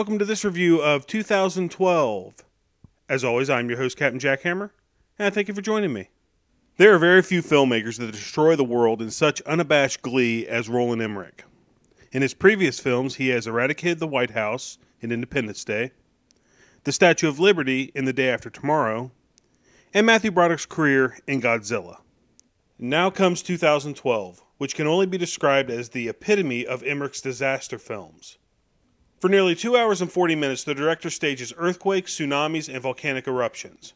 welcome to this review of 2012. As always, I'm your host, Captain Jackhammer, and I thank you for joining me. There are very few filmmakers that destroy the world in such unabashed glee as Roland Emmerich. In his previous films, he has eradicated the White House in Independence Day, the Statue of Liberty in The Day After Tomorrow, and Matthew Broderick's career in Godzilla. Now comes 2012, which can only be described as the epitome of Emmerich's disaster films. For nearly 2 hours and 40 minutes, the director stages earthquakes, tsunamis, and volcanic eruptions.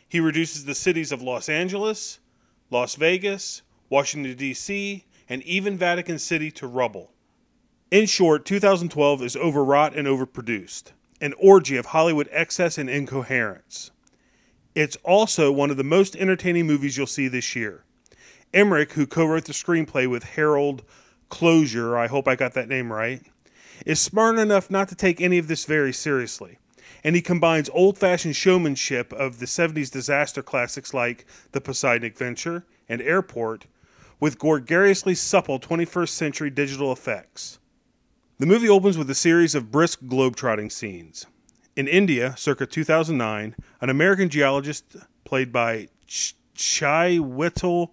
He reduces the cities of Los Angeles, Las Vegas, Washington, D.C., and even Vatican City to rubble. In short, 2012 is overwrought and overproduced, an orgy of Hollywood excess and incoherence. It's also one of the most entertaining movies you'll see this year. Emmerich, who co-wrote the screenplay with Harold Closier, I hope I got that name right, is smart enough not to take any of this very seriously, and he combines old-fashioned showmanship of the 70s disaster classics like The Poseidon Adventure and Airport with gorgeously supple 21st century digital effects. The movie opens with a series of brisk globetrotting scenes. In India, circa 2009, an American geologist played by Chiwetel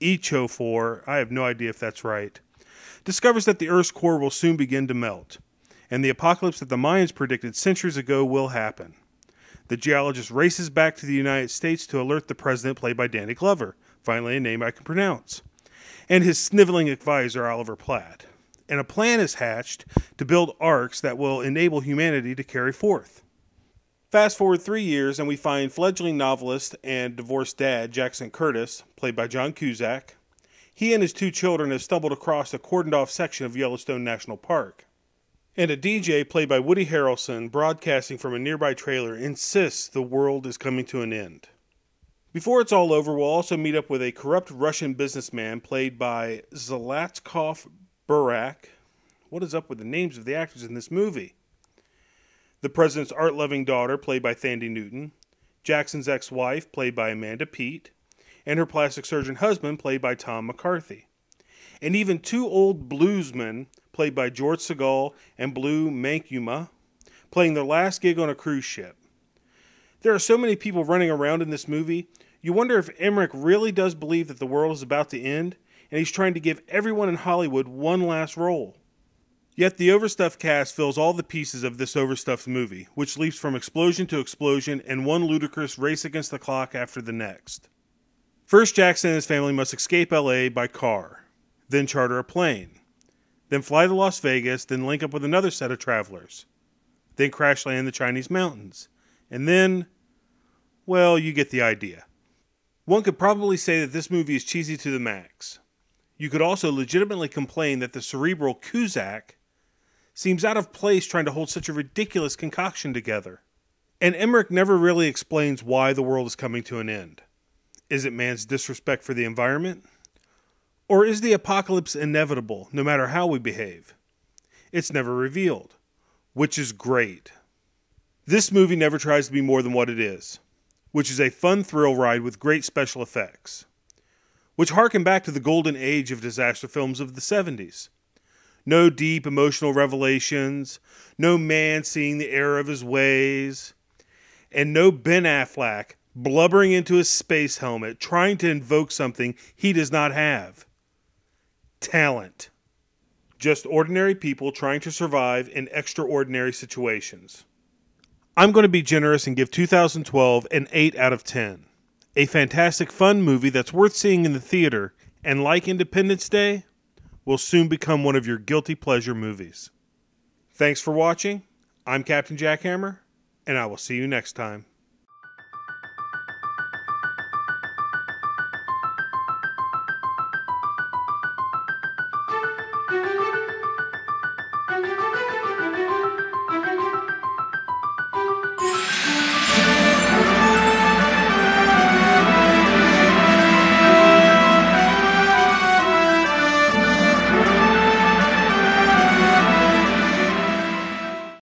Ejiofor, I have no idea if that's right, discovers that the Earth's core will soon begin to melt, and the apocalypse that the Mayans predicted centuries ago will happen. The geologist races back to the United States to alert the president, played by Danny Glover, finally a name I can pronounce, and his sniveling advisor, Oliver Platt. And a plan is hatched to build arcs that will enable humanity to carry forth. Fast forward 3 years, and we find fledgling novelist and divorced dad Jackson Curtis, played by John Cusack. He and his 2 children have stumbled across a cordoned-off section of Yellowstone National Park. And a DJ, played by Woody Harrelson, broadcasting from a nearby trailer, insists the world is coming to an end. Before it's all over, we'll also meet up with a corrupt Russian businessman, played by Zlatkov Burak. What is up with the names of the actors in this movie? The president's art-loving daughter, played by Thandie Newton. Jackson's ex-wife, played by Amanda Peet. And her plastic surgeon husband, played by Tom McCarthy. And even 2 old bluesmen, played by George Segal and Blue Mankuma, playing their last gig on a cruise ship. There are so many people running around in this movie, you wonder if Emmerich really does believe that the world is about to end, and he's trying to give everyone in Hollywood one last role. Yet the overstuffed cast fills all the pieces of this overstuffed movie, which leaps from explosion to explosion and one ludicrous race against the clock after the next. First, Jackson and his family must escape LA by car, then charter a plane, then fly to Las Vegas, then link up with another set of travelers, then crash land in the Chinese mountains, and then, well, you get the idea. One could probably say that this movie is cheesy to the max. You could also legitimately complain that the cerebral Cusack seems out of place trying to hold such a ridiculous concoction together. And Emmerich never really explains why the world is coming to an end. Is it man's disrespect for the environment? Or is the apocalypse inevitable, no matter how we behave? It's never revealed, which is great. This movie never tries to be more than what it is, which is a fun thrill ride with great special effects, which harken back to the golden age of disaster films of the 70s. No deep emotional revelations, no man seeing the error of his ways, and no Ben Affleck blubbering into his space helmet, trying to invoke something he does not have. Talent. Just ordinary people trying to survive in extraordinary situations. I'm going to be generous and give 2012 an 8 out of 10. A fantastic fun movie that's worth seeing in the theater, and like Independence Day, will soon become one of your guilty pleasure movies. Thanks for watching. I'm Captain Jackhammer, and I will see you next time.